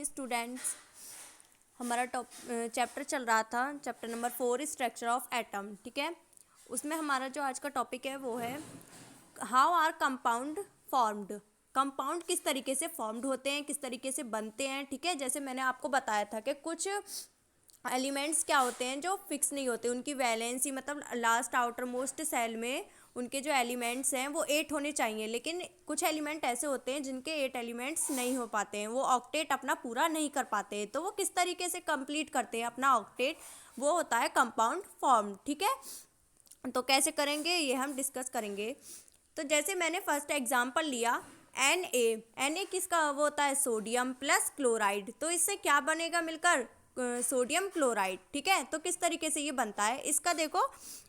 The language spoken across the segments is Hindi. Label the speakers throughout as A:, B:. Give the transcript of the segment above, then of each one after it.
A: Morning students. हमारा चैप्टर चल रहा था, chapter number 4 structure of atom. ठीक है, उसमें हमारा जो आज का टॉपिक है वो है how are compound formed. Compound किस तरीके से फॉर्म्ड होते हैं, किस तरीके से बनते हैं। ठीक है, जैसे मैंने आपको बताया था कि कुछ एलिमेंट्स क्या होते हैं जो फिक्स नहीं होते, उनकी वैलेंसी मतलब लास्ट आउटर मोस्ट सेल में उनके जो एलिमेंट्स हैं वो 8 होने चाहिए, लेकिन कुछ एलिमेंट ऐसे होते हैं जिनके 8 एलिमेंट्स नहीं हो पाते हैं, वो ऑक्टेट अपना पूरा नहीं कर पाते हैं। तो वो किस तरीके से कंप्लीट करते हैं अपना ऑक्टेट, वो होता है कंपाउंड फॉर्म। ठीक है, तो कैसे करेंगे ये हम डिस्कस करेंगे। तो जैसे मैंने फर्स्ट एग्जांपल लिया Na किसका वो होता है सोडियम प्लस क्लोराइड, तो इससे क्या बनेगा मिलकर सोडियम क्लोराइड। ठीक है, तो किस तरीके से ये बनता है, इसका देखो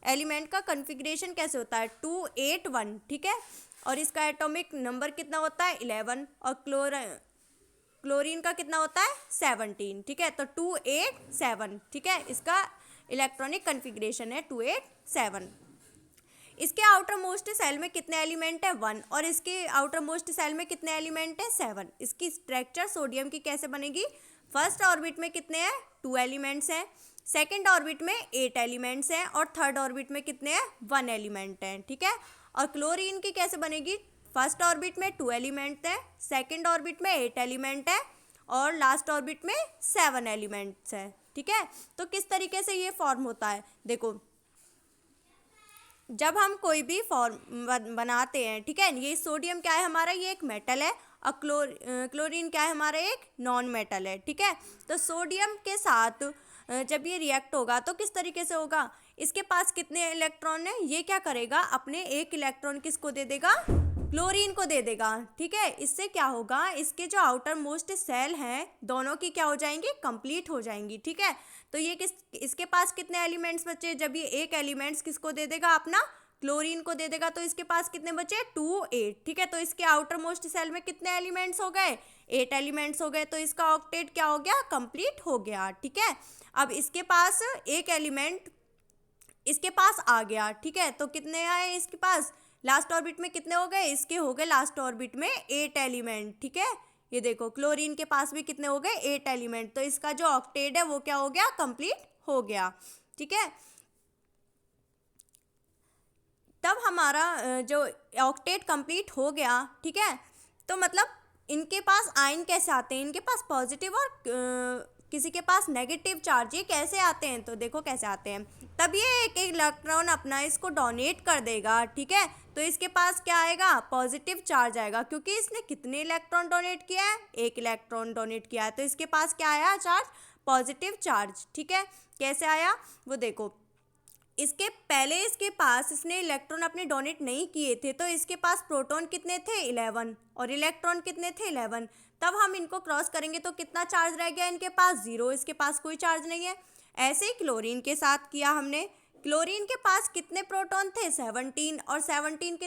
A: एलिमेंट का कन्फिग्रेशन कैसे होता है 281। ठीक है, और इसका एटॉमिक नंबर कितना होता है 11, और क्लोरीन का कितना होता है 17। ठीक है, तो 287। ठीक है, इसका इलेक्ट्रॉनिक कन्फिग्रेशन है 287। इसके आउटर मोस्ट सेल में कितने एलिमेंट है 1, और इसके आउटर मोस्ट सेल में कितने एलिमेंट है 7। इसकी स्ट्रक्चर सोडियम की कैसे बनेगी, फर्स्ट ऑर्बिट में कितने हैं 2 एलिमेंट्स हैं, सेकंड ऑर्बिट में 8 एलिमेंट्स हैं, और थर्ड ऑर्बिट में कितने हैं 1 एलिमेंट हैं। ठीक है, और क्लोरीन की कैसे बनेगी, फर्स्ट ऑर्बिट में 2 एलिमेंट हैं, सेकंड ऑर्बिट में 8 एलिमेंट है, और लास्ट ऑर्बिट में 7 एलिमेंट्स हैं। ठीक है, तो किस तरीके से ये फॉर्म होता है, देखो जब हम कोई भी फॉर्म बनाते हैं, ठीक है, ये सोडियम क्या है हमारा, ये एक मेटल है, और क्लोरीन क्या है हमारा, एक नॉन मेटल है। ठीक है, तो सोडियम के साथ जब ये रिएक्ट होगा तो किस तरीके से होगा, इसके पास कितने इलेक्ट्रॉन है, ये क्या करेगा अपने एक इलेक्ट्रॉन किसको दे देगा, क्लोरीन को दे देगा। ठीक है, इससे क्या होगा, इसके जो आउटर मोस्ट सेल हैं दोनों की क्या हो जाएंगी, कंप्लीट हो जाएंगी। ठीक है, तो ये इसके पास कितने एलिमेंट्स बचे, जब ये एक एलिमेंट्स किसको दे देगा, अपना क्लोरीन को दे देगा, तो इसके पास कितने बचे 2 8। ठीक है, तो इसके आउटर मोस्ट सेल में कितने एलिमेंट्स हो गए 8 एलिमेंट्स हो गए, तो इसका ऑक्टेट क्या हो गया, कंप्लीट हो गया। ठीक है, अब इसके पास एक एलिमेंट इसके पास आ गया। ठीक है, तो कितने आए इसके पास, लास्ट ऑर्बिट में कितने हो गए, इसके हो गए लास्ट ऑर्बिट में 8 एलिमेंट। ठीक है, ये देखो क्लोरीन के पास भी कितने हो गए 8 एलिमेंट, तो इसका जो ऑक्टेट है वो क्या हो गया, कंप्लीट हो गया। ठीक है, तब हमारा जो ऑक्टेट कंप्लीट हो गया। ठीक है, तो मतलब इनके पास आयन कैसे आते हैं, इनके पास पॉजिटिव और किसी के पास नेगेटिव चार्ज, ये कैसे आते हैं, तो देखो कैसे आते हैं, तब ये एक इलेक्ट्रॉन अपना इसको डोनेट कर देगा। ठीक है, तो इसके पास क्या आएगा, पॉजिटिव चार्ज आएगा, क्योंकि इसने कितने इलेक्ट्रॉन डोनेट किया है, एक इलेक्ट्रॉन डोनेट किया है, तो इसके पास क्या आया चार्ज, पॉजिटिव चार्ज। ठीक है, कैसे आया वो देखो, इसके पहले इसके पास इसने इलेक्ट्रॉन अपने डोनेट नहीं किए थे, तो इसके पास प्रोटॉन कितने थे 11, और इलेक्ट्रॉन कितने थे 11। तब हम इनको क्रॉस करेंगे तो कितना चार्ज रह गया इनके पास 0, इसके पास कोई चार्ज नहीं है। ऐसे ही क्लोरीन के साथ किया हमने, क्लोरीन के पास कितने प्रोटॉन थे 17, और 17 के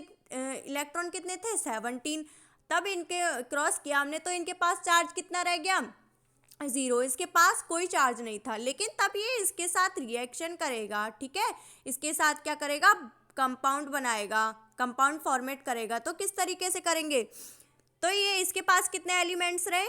A: इलेक्ट्रॉन कितने थे 17। तब इनके क्रॉस किया हमने तो इनके पास चार्ज कितना रह गया 0, इसके पास कोई चार्ज नहीं था, लेकिन तब ये इसके साथ रिएक्शन करेगा। ठीक है, इसके साथ क्या करेगा, कंपाउंड बनाएगा, कंपाउंड फॉर्मेट करेगा। तो किस तरीके से करेंगे, तो ये इसके पास कितने एलिमेंट्स रहे,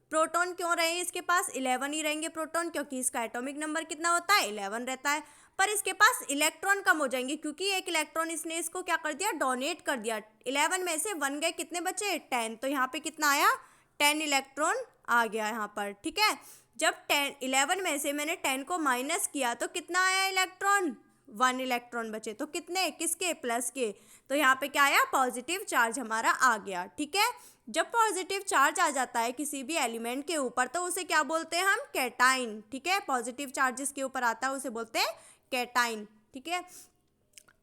A: प्रोटॉन क्यों रहे, इसके पास 11 ही रहेंगे प्रोटॉन, क्योंकि इसका एटॉमिक नंबर कितना होता है 11 रहता है। पर इसके पास इलेक्ट्रॉन कम हो जाएंगे, क्योंकि एक इलेक्ट्रॉन इसने इसको क्या कर दिया, डोनेट कर दिया। 11 में से 1 गए, कितने बचे 10, तो यहाँ पे कितना आया 10 इलेक्ट्रॉन आ गया यहाँ पर। ठीक है, जब 11 में से मैंने 10 को माइनस किया तो कितना आया इलेक्ट्रॉन, 1 इलेक्ट्रॉन बचे, तो कितने किसके, प्लस के, तो यहाँ पे क्या आया, पॉजिटिव चार्ज हमारा आ गया। ठीक है, जब पॉजिटिव चार्ज आ जाता है किसी भी एलिमेंट के ऊपर तो उसे क्या बोलते हैं हम, कैटाइन। ठीक है, पॉजिटिव चार्ज जिसके ऊपर आता है उसे बोलते हैं कैटाइन। ठीक है,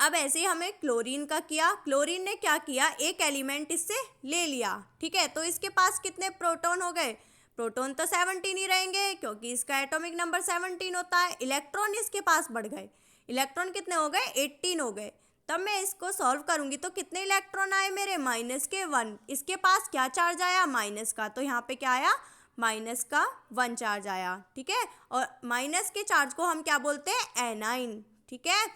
A: अब ऐसे ही हमें क्लोरीन का किया, क्लोरीन ने क्या किया, एक एलिमेंट इससे ले लिया। ठीक है, तो इसके पास कितने प्रोटॉन हो गए, प्रोटॉन तो 17 ही रहेंगे, क्योंकि इसका एटॉमिक नंबर 17 होता है। इलेक्ट्रॉन इसके पास बढ़ गए, इलेक्ट्रॉन कितने हो गए 18 हो गए। तब मैं इसको सॉल्व करूंगी तो कितने इलेक्ट्रॉन आए मेरे, माइनस के 1, इसके पास क्या चार्ज आया माइनस का, तो यहाँ पे क्या आया माइनस का 1 चार्ज आया। ठीक है, और माइनस के चार्ज को हम क्या बोलते हैं एनाइन। ठीक है,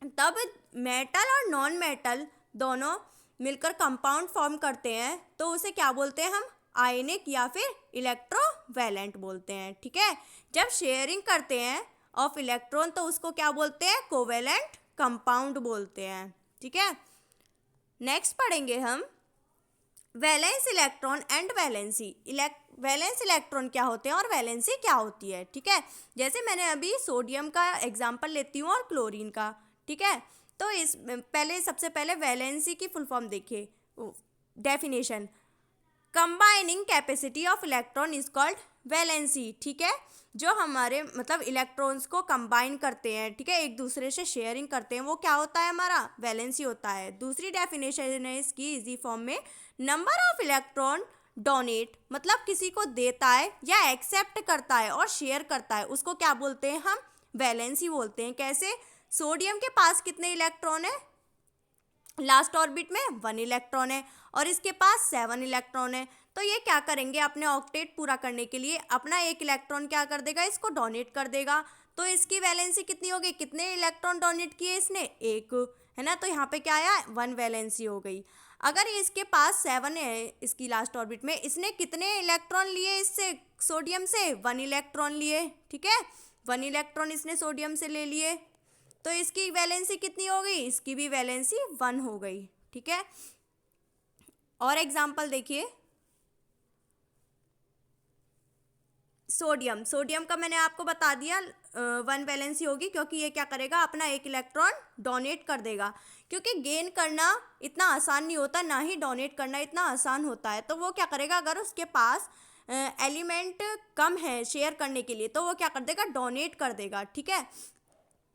A: तब मेटल और नॉन मेटल दोनों मिलकर कंपाउंड फॉर्म करते हैं, तो उसे क्या बोलते हैं हम, आयनिक या फिर इलेक्ट्रो वैलेंट बोलते हैं, ठीक है। जब शेयरिंग करते हैं ऑफ इलेक्ट्रॉन तो उसको क्या बोलते हैं, कोवेलेंट कंपाउंड बोलते हैं, ठीक है। नेक्स्ट पढ़ेंगे हम valence electron and valency. Valence electron क्या होते हैं और वैलेंसी क्या होती है, ठीक है। जैसे मैंने अभी सोडियम का एग्जांपल लेती हूँ और क्लोरीन का, ठीक है। तो इस पहले सबसे पहले वैलेंसी की फुल फॉर्म देखिए, definition, combining capacity of electron is called valency, ठीक है। जो हमारे मतलब इलेक्ट्रॉन्स को कंबाइन करते हैं, ठीक है, एक दूसरे से शेयरिंग करते हैं, वो क्या होता है, हमारा वैलेंसी होता है। दूसरी डेफिनेशन है इसकी इजी फॉर्म में, नंबर ऑफ इलेक्ट्रॉन डोनेट, मतलब किसी को देता है या एक्सेप्ट करता है और शेयर करता है, उसको क्या बोलते हैं, हम वैलेंसी बोलते हैं। कैसे, सोडियम के पास कितने इलेक्ट्रॉन है, लास्ट ऑर्बिट में 1 इलेक्ट्रॉन है और इसके पास 7 इलेक्ट्रॉन है। तो ये क्या करेंगे, अपने ऑक्टेट पूरा करने के लिए अपना 1 इलेक्ट्रॉन क्या कर देगा, इसको डोनेट कर देगा। तो इसकी वैलेंसी कितनी होगी, कितने इलेक्ट्रॉन डोनेट किए इसने, 1, है ना। तो यहाँ पे क्या आया, 1 वैलेंसी हो गई। अगर इसके पास 7 है इसकी लास्ट ऑर्बिट में, इसने कितने इलेक्ट्रॉन लिए इससे, सोडियम से 1 इलेक्ट्रॉन लिए, ठीक है। 1 इलेक्ट्रॉन इसने सोडियम से ले लिए, तो इसकी वैलेंसी कितनी हो गई, इसकी भी वैलेंसी 1 हो गई, ठीक है। और एग्जाम्पल देखिए, सोडियम का मैंने आपको बता दिया 1 वैलेंसी होगी, क्योंकि ये क्या करेगा, अपना 1 इलेक्ट्रॉन डोनेट कर देगा। क्योंकि गेन करना इतना आसान नहीं होता, ना ही डोनेट करना इतना आसान होता है। तो वो क्या करेगा, अगर उसके पास एलिमेंट कम है शेयर करने के लिए, तो वो क्या कर देगा, डोनेट कर देगा, ठीक है।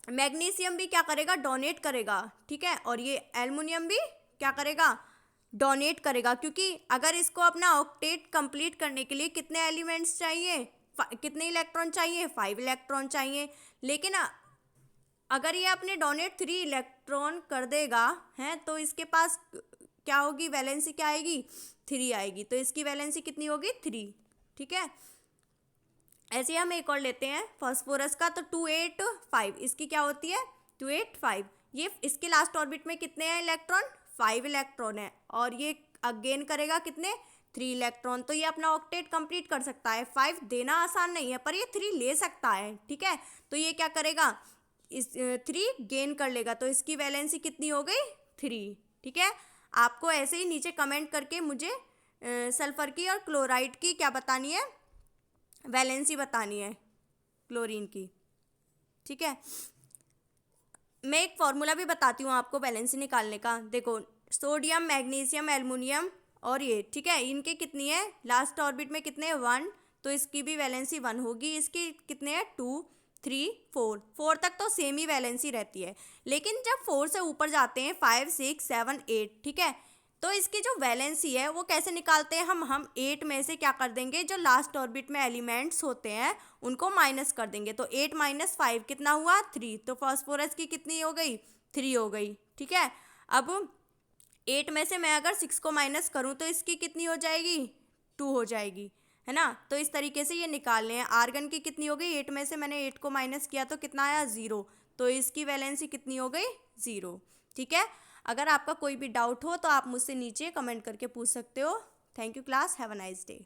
A: मैग्नीशियम भी क्या करेगा, डोनेट करेगा, ठीक है। और ये एल्युमिनियम भी क्या करेगा, डोनेट करेगा। क्योंकि अगर इसको अपना ऑक्टेट कंप्लीट करने के लिए कितने एलिमेंट्स चाहिए, कितने इलेक्ट्रॉन चाहिए, 5 इलेक्ट्रॉन चाहिए। लेकिन अगर ये अपने डोनेट 3 इलेक्ट्रॉन कर देगा है, तो इसके पास क्या होगी, वैलेंसी क्या आएगी, 3 आएगी। तो इसकी वैलेंसी कितनी होगी, 3, ठीक है। ऐसे हम एक और लेते हैं फास्फोरस का, तो 285 इसकी क्या होती है, 285। ये इसके लास्ट ऑर्बिट में कितने हैं इलेक्ट्रॉन, 5 इलेक्ट्रॉन है, और ये अगेन करेगा कितने, 3 इलेक्ट्रॉन। तो ये अपना ऑक्टेट कंप्लीट कर सकता है। 5 देना आसान नहीं है, पर ये 3 ले सकता है, ठीक है। तो ये क्या करेगा, इस 3 गेन कर लेगा। तो इसकी वैलेंसी कितनी हो गई, 3, ठीक है। आपको ऐसे ही नीचे कमेंट करके मुझे सल्फर की और क्लोराइड की क्या बतानी है, वैलेंसी बतानी है क्लोरीन की, ठीक है। मैं एक फॉर्मूला भी बताती हूँ आपको वैलेंसी निकालने का। देखो, सोडियम, मैग्नीशियम, एल्युमिनियम और ये, ठीक है, इनके कितनी है, लास्ट ऑर्बिट में कितने, 1, तो इसकी भी वैलेंसी 1 होगी। इसकी कितने हैं, 2, 3, 4 तक तो सेम ही वैलेंसी रहती है। लेकिन जब 4 से ऊपर जाते हैं, 5, 6, 7, 8, ठीक है, तो इसकी जो वैलेंसी है वो कैसे निकालते हैं हम 8 में से क्या कर देंगे, जो लास्ट ऑर्बिट में एलिमेंट्स होते हैं उनको माइनस कर देंगे। तो 8 - 5 कितना हुआ, 3। तो फास्फोरस की कितनी हो गई, 3 हो गई, ठीक है। अब 8 में से मैं अगर 6 को माइनस करूँ तो इसकी कितनी हो जाएगी, 2 हो जाएगी, है ना। तो इस तरीके से ये निकालने हैं। आर्गन की कितनी हो गई, 8 में से मैंने 8 को माइनस किया तो कितना आया, 0। तो इसकी वैलेंसी कितनी हो गई, 0, ठीक है। अगर आपका कोई भी डाउट हो तो आप मुझसे नीचे कमेंट करके पूछ सकते हो। Thank you class, have a nice day.